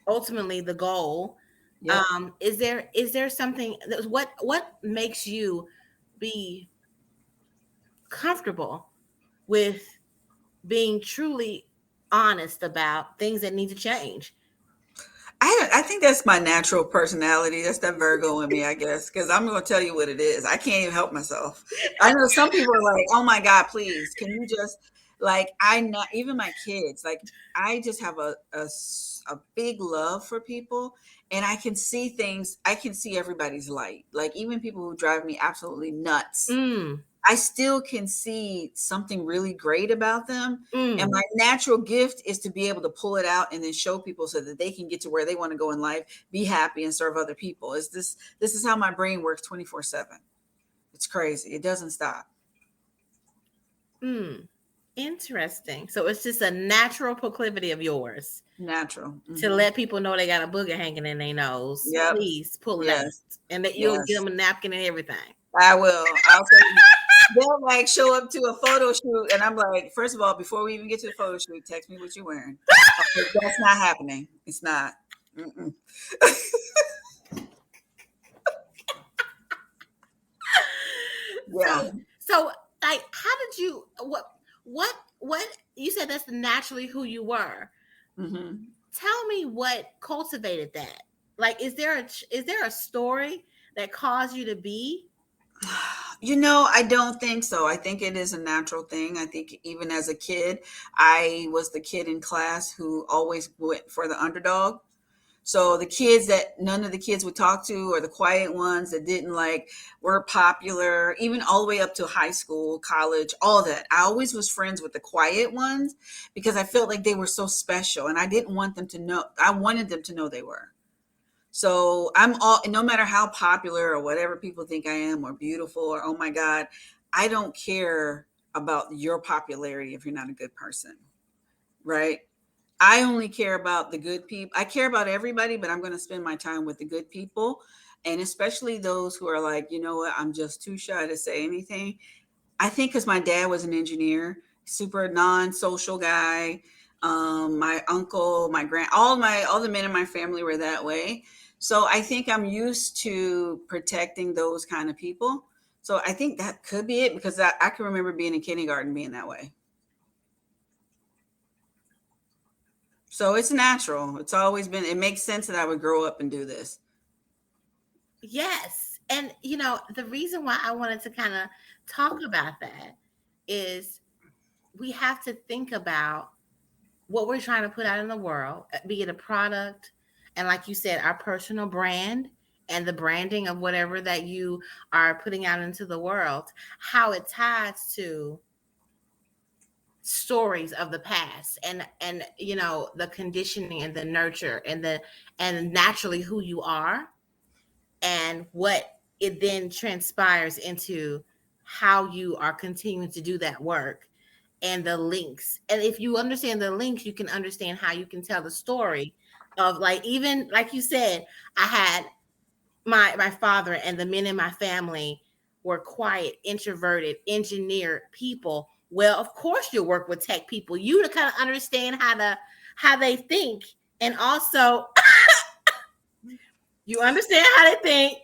ultimately the goal. Yep. Is there something what makes you be comfortable with being truly honest about things that need to change? I think that's my natural personality. That's that Virgo in me, I guess, because I'm going to tell you what it is. I can't even help myself. I know some people are like, "Oh my God, please, can you just like?" I not even my kids. Like, I just have a big love for people, and I can see things. I can see everybody's light. Like even people who drive me absolutely nuts. Mm, I still can see something really great about them. And mm, my natural gift is to be able to pull it out and then show people so that they can get to where they want to go in life, be happy and serve other people. Is this is how my brain works 24/7. It's crazy. It doesn't stop. mm. Interesting. So it's just a natural proclivity of yours Natural. to Hmm. let people know they got a booger hanging in their nose. Yep. Please pull it out, Yes. and that you'll give Yes. them a napkin and everything. I will. I'll tell you. They'll like show up to a photo shoot, and I'm like, first of all, before we even get to the photo shoot, text me what you're wearing. I'm like, that's not happening. It's not. Mm-mm. Yeah. So like, how did you what you said that's naturally who you were? Hmm. Tell me what cultivated that. Like, is there a story that caused you to be? I don't think so. I think it is a natural thing. I think even as a kid, I was the kid in class who always went for the underdog. So the kids that none of the kids would talk to, or the quiet ones that didn't like, were popular, even all the way up to high school, college, all that. I always was friends with the quiet ones because I felt like they were so special and I didn't want them to know. I wanted them to know they were. So I'm all, no matter how popular or whatever people think I am, or beautiful, or oh my God, I don't care about your popularity if you're not a good person, right? I only care about the good people. I care about everybody, but I'm going to spend my time with the good people. And especially those who are like, you know what, I'm just too shy to say anything. I think because my dad was an engineer, super non-social guy. My uncle, my all the men in my family were that way. So I think I'm used to protecting those kind of people. So I think that could be it because I can remember being in kindergarten being that way. So it's natural. It's always been. It makes sense that I would grow up and do this. Yes. And the reason why I wanted to kind of talk about that is we have to think about what we're trying to put out in the world, be it a product, and like you said, our personal brand and the branding of whatever that you are putting out into the world, how it ties to stories of the past and the conditioning and the nurture and naturally who you are, and what it then transpires into how you are continuing to do that work, and the links. And if you understand the links, you can understand how you can tell the story of, like, even like you said, I had my father and the men in my family were quiet, introverted, engineered people. Well, of course you'll work with tech people. You to kind of understand how they think, and also you understand how they think.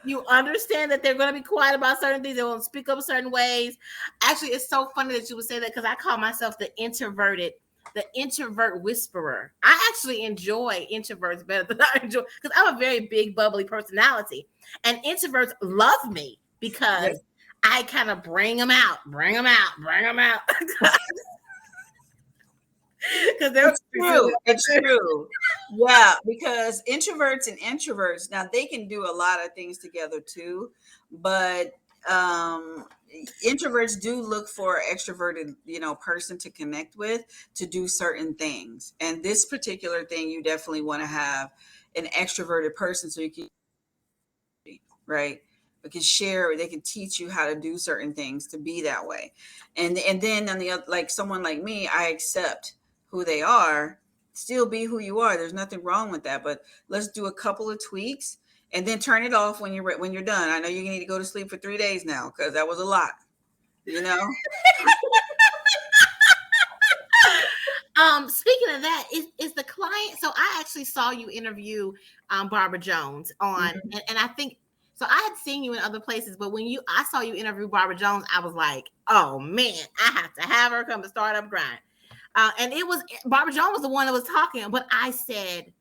You understand that they're going to be quiet about certain things. They won't speak up certain ways. Actually, it's so funny that you would say that because I call myself the introvert whisperer. I actually enjoy introverts better than I enjoy, because I'm a very big, bubbly personality. And introverts love me Yeah. because I kind of bring them out, bring them out, bring them out. Because they're It's true. It's true. Yeah, because introverts and introverts, now they can do a lot of things together too, but introverts do look for an extroverted, person to connect with to do certain things. And this particular thing, you definitely want to have an extroverted person so you can, right? Because share, they can teach you how to do certain things to be that way. And then on the other, like someone like me, I accept who they are, still be who you are. There's nothing wrong with that. But let's do a couple of tweaks and then turn it off when you're done. I know you need to go to sleep for 3 days now because that was a lot, you know. Speaking of that, is the client? So I actually saw you interview Barbara Jones on, Mhm. and I think so. I had seen you in other places, but when I saw you interview Barbara Jones, I was like, oh man, I have to have her come to Startup Grind. And it was Barbara Jones was the one that was talking, but I said,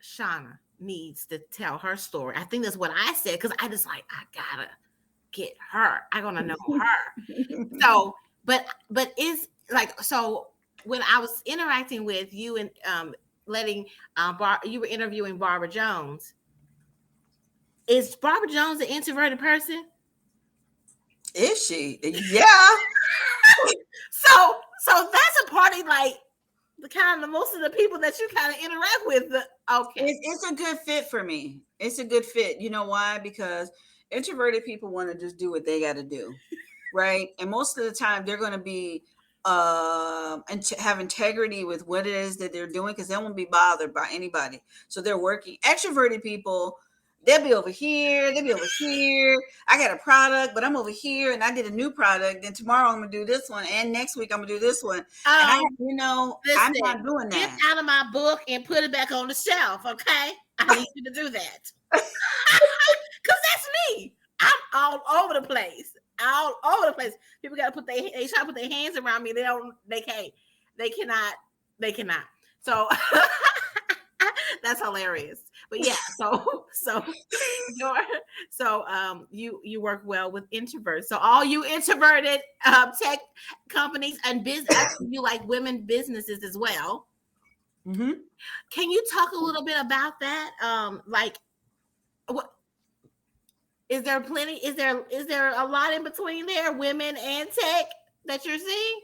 Shauna needs to tell her story. I think that's what I said because I just like I gotta get her. I gotta know her. So, but is like so when I was interacting with you and letting you were interviewing Barbara Jones. Is Barbara Jones an introverted person? Is she? Yeah. So that's a party like the kind of most of the people that you kind of interact with. Okay. It's a good fit for me. It's a good fit. You know why? Because introverted people want to just do what they got to do, right? And most of the time, they're going to be and have integrity with what it is that they're doing because they won't be bothered by anybody. So they're working. Extroverted people, they'll be over here, they'll be over here. I got a product, but I'm over here, and I did a new product. Then tomorrow I'm gonna do this one, and next week I'm gonna do this one. And Oh, I'm listen, not doing get that. out of my book and put it back on the shelf, okay? I need you to do that. Because that's me. I'm all over the place. All over the place. People got to they try to put their hands around me. They can't. They cannot. So that's hilarious. But yeah, you're you work well with introverts. So all you introverted tech companies and business, you like women businesses as well. Mm-hmm. Can you talk a little bit about that? Like what is there plenty? Is there a lot in between there, women and tech that you're seeing?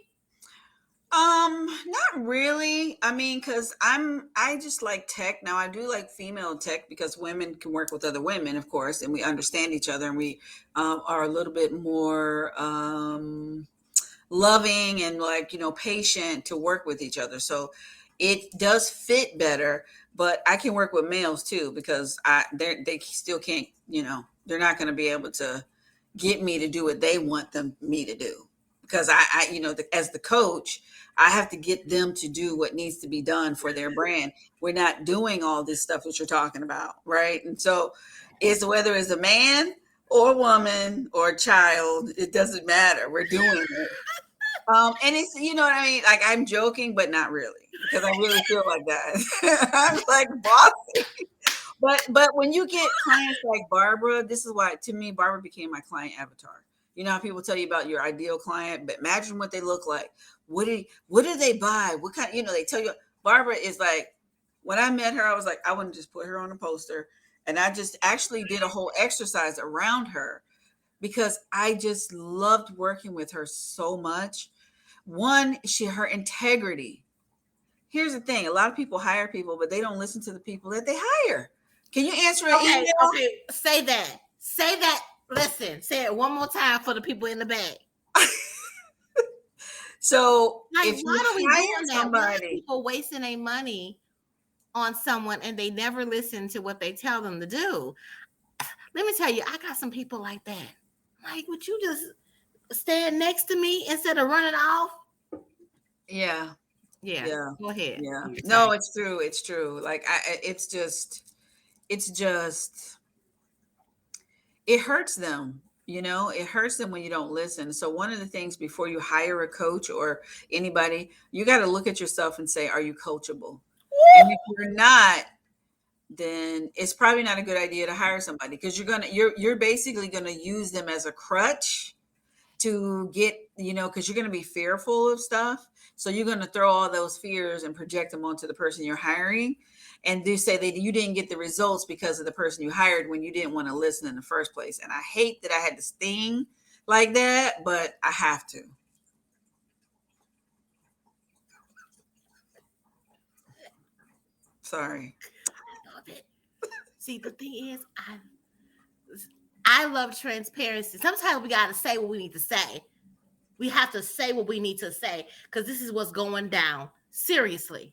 Not really. I mean, because I just like tech. Now I do like female tech because women can work with other women, of course, and we understand each other and we are a little bit more loving and like, patient to work with each other. So it does fit better, but I can work with males too because they still can't, they're not going to be able to get me to do what they want me to do because as the coach, I have to get them to do what needs to be done for their brand. We're not doing all this stuff that you're talking about, right? And so it's whether it's a man or a woman or a child, it doesn't matter. We're doing it. And it's, you know what I mean? Like I'm joking, but not really, because I really feel like that. I'm like bossy. But when you get clients like Barbara, this is why to me, Barbara became my client avatar. You know how people tell you about your ideal client, but imagine what they look like. What do they buy? What kind, they tell you Barbara is like when I met her, I was like, I wouldn't just put her on a poster. And I just actually did a whole exercise around her because I just loved working with her so much. One, her integrity. Here's the thing: a lot of people hire people, but they don't listen to the people that they hire. Can you answer an Okay, email? okay. Say that. Say that. Listen, say it one more time for the people in the back. So Like, if you why are we hire doing that? Why are somebody, people wasting their money on someone and they never listen to what they tell them to do? Let me tell you, I got some people like that. Like, would you just stand next to me instead of running off? yeah, Yeah, yeah, go ahead. yeah. You were No, saying. it's true. It's true. Like it's just, it hurts them. It hurts them when you don't listen. So one of the things before you hire a coach or anybody, you got to look at yourself and say, are you coachable? And if you're not, then it's probably not a good idea to hire somebody because you're basically gonna use them as a crutch to get, because you're going to be fearful of stuff. So you're going to throw all those fears and project them onto the person you're hiring. And do say that you didn't get the results because of the person you hired when you didn't want to listen in the first place. And I hate that I had to sting like that, but I have to. Sorry. I love it. See, the thing is, I love transparency. Sometimes we got to say what we need to say. We have to say what we need to say because this is what's going down. Seriously.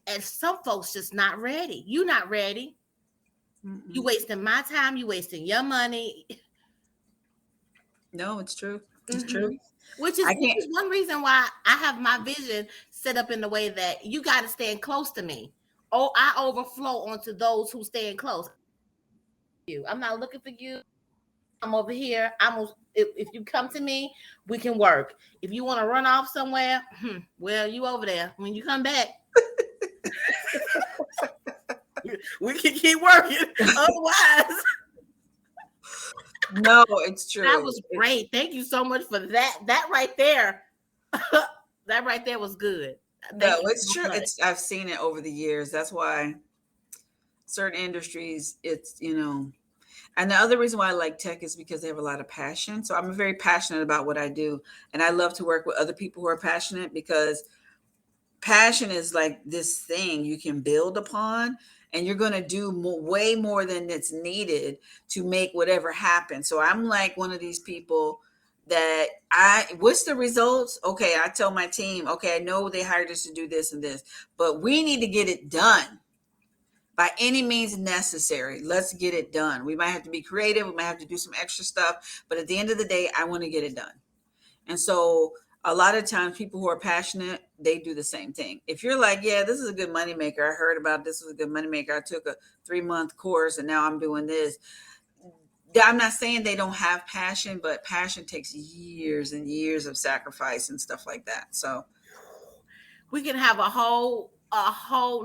And some folks just not ready. You not ready. Mm-mm. You wasting my time. You wasting your money. No, it's true. It's true. Which is one reason why I have my vision set up in the way that you got to stand close to me. Oh, I overflow onto those who stand close. I'm not looking for you. I'm over here. If you come to me, we can work. If you want to run off somewhere, well, you over there. When you come back, we can keep working. Otherwise, no, it's true. That was great. Thank you so much for that. That right there, that right there was good. No, it's true. I've seen it over the years. That's why certain industries, it's, and the other reason why I like tech is because they have a lot of passion. So I'm very passionate about what I do. And I love to work with other people who are passionate, because passion is like this thing you can build upon, and you're going to do way more than it's needed to make whatever happen. So I'm like one of these people that what's the results? Okay, I tell my team, okay, I know they hired us to do this and this, but we need to get it done by any means necessary. Let's get it done. We might have to be creative. We might have to do some extra stuff. But at the end of the day, I want to get it done. And so a lot of times people who are passionate, they do the same thing. If you're like, yeah, this is a good moneymaker. I heard about this was a good moneymaker. I took a 3-month course and now I'm doing this. I'm not saying they don't have passion, but passion takes years and years of sacrifice and stuff like that. So we can have a whole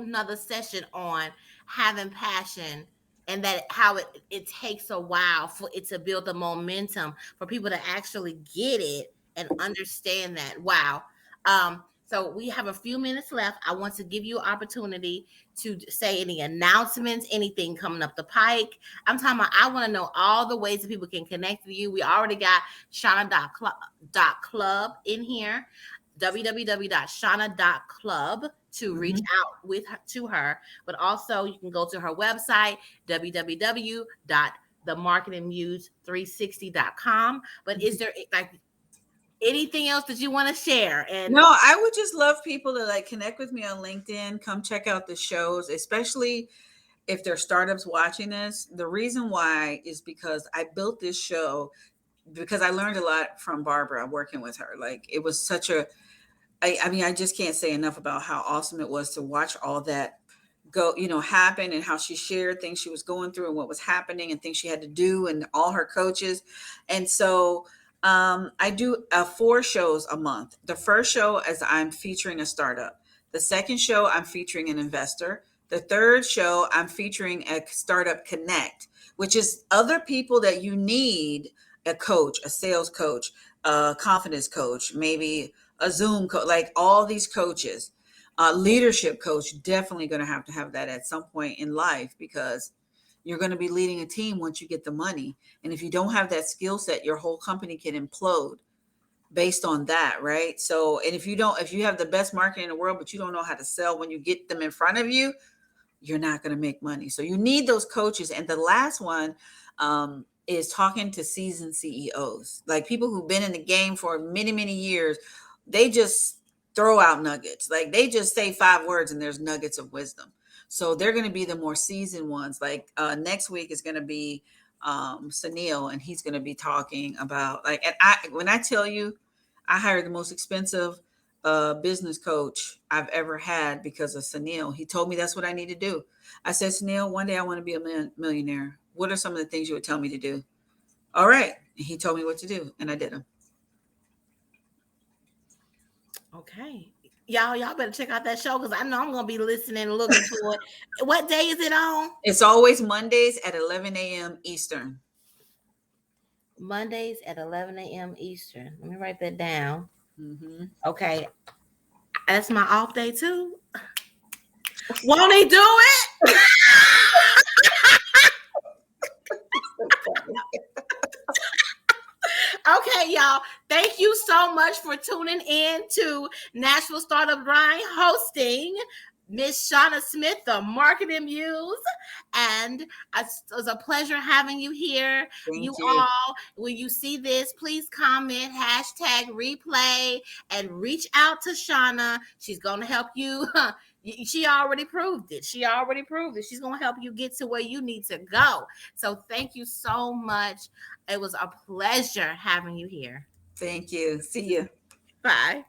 nother session on having passion, and that how it takes a while for it to build the momentum for people to actually get it and understand that. Wow. So we have a few minutes left. I want to give you an opportunity to say any announcements, anything coming up the pike. I'm talking about, I want to know all the ways that people can connect with you. We already got Shauna.club in here, www.shauna.club to reach out to her. But also you can go to her website, www.themarketingmuse360.com. But is there like anything else that you want to share? And no, I would just love people to like connect with me on LinkedIn. Come check out the shows, especially if they're startups watching this. The reason why is because I built this show because I learned a lot from Barbara working with her. Like it was such I mean, I just can't say enough about how awesome it was to watch all that go, happen, and how she shared things she was going through and what was happening and things she had to do, and all her coaches. And so I do 4 shows a month. The first show is I'm featuring a startup. The second show, I'm featuring an investor. The third show, I'm featuring a startup connect, which is other people that you need, a coach, a sales coach, a confidence coach, maybe a Zoom coach, like all these coaches, leadership coach, definitely going to have that at some point in life, because you're going to be leading a team once you get the money. And if you don't have that skill set, your whole company can implode based on that, right? So, and if you have the best marketing in the world, but you don't know how to sell when you get them in front of you, you're not going to make money. So you need those coaches. And the last one is talking to seasoned CEOs, like people who've been in the game for many, many years. They just throw out nuggets. Like they just say 5 words and there's nuggets of wisdom. So they're going to be the more seasoned ones. Like next week is going to be Sunil, and he's going to be talking about when I tell you, I hired the most expensive business coach I've ever had because of Sunil. He told me that's what I need to do. I said, Sunil, one day I want to be a millionaire. What are some of the things you would tell me to do? All right. He told me what to do, and I did them. Okay. Y'all better check out that show, because I know I'm going to be listening and looking for it. What day is it on? It's always Mondays at 11 a.m. Eastern. Mondays at 11 a.m. Eastern. Let me write that down. Mm-hmm. Okay. That's my off day too. Won't he do it? Okay, y'all. Thank you so much for tuning in to Nashville Startup Grind hosting Miss Shauna Smith, the Marketing Muse. And it was a pleasure having you here. You Thank you. all, when you see this, please comment, hashtag replay, and reach out to Shauna. She's going to help you. She already proved it. She already proved it. She's going to help you get to where you need to go. So thank you so much. It was a pleasure having you here. Thank you. See you. Bye.